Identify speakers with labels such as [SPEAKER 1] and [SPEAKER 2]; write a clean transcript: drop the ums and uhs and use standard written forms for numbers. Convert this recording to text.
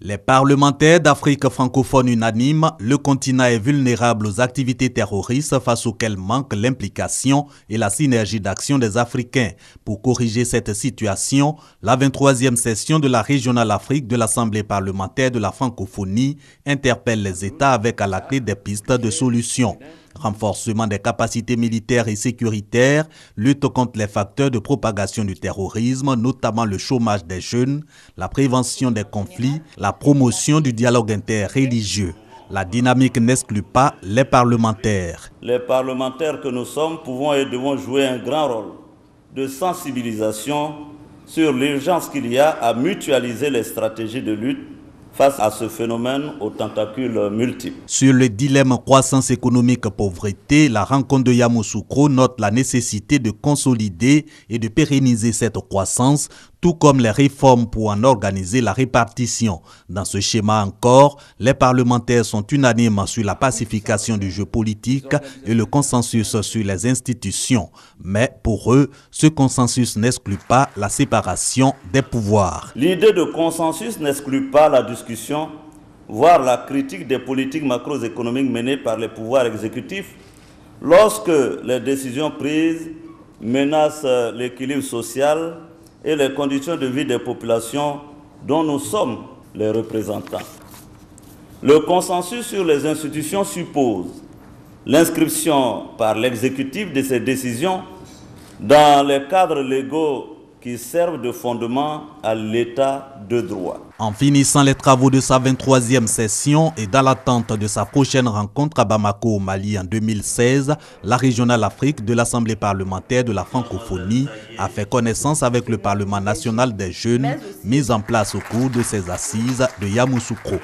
[SPEAKER 1] Les parlementaires d'Afrique francophone unanimes, le continent est vulnérable aux activités terroristes face auxquelles manque l'implication et la synergie d'action des Africains. Pour corriger cette situation, la 23e session de la Régionale Afrique de l'Assemblée parlementaire de la francophonie interpelle les États avec à la clé des pistes de solutions. Renforcement des capacités militaires et sécuritaires, lutte contre les facteurs de propagation du terrorisme, notamment le chômage des jeunes, la prévention des conflits, la promotion du dialogue interreligieux. La dynamique n'exclut pas les parlementaires.
[SPEAKER 2] Les parlementaires que nous sommes pouvons et devons jouer un grand rôle de sensibilisation sur l'urgence qu'il y a à mutualiser les stratégies de lutte face à ce phénomène aux tentacules multiples.
[SPEAKER 1] Sur le dilemme croissance économique-pauvreté, la rencontre de Yamoussoukro note la nécessité de consolider et de pérenniser cette croissance, tout comme les réformes pour en organiser la répartition. Dans ce schéma encore, les parlementaires sont unanimes sur la pacification du jeu politique et le consensus sur les institutions. Mais pour eux, ce consensus n'exclut pas la séparation des pouvoirs.
[SPEAKER 2] L'idée de consensus n'exclut pas la discussion, voire la critique des politiques macroéconomiques menées par les pouvoirs exécutifs lorsque les décisions prises menacent l'équilibre social et les conditions de vie des populations dont nous sommes les représentants. Le consensus sur les institutions suppose l'inscription par l'exécutif de ces décisions dans les cadres légaux qui servent de fondement à l'état de droit.
[SPEAKER 1] En finissant les travaux de sa 23e session et dans l'attente de sa prochaine rencontre à Bamako au Mali en 2016, la Régionale Afrique de l'Assemblée parlementaire de la francophonie a fait connaissance avec le Parlement national des jeunes mis en place au cours de ses assises de Yamoussoukro.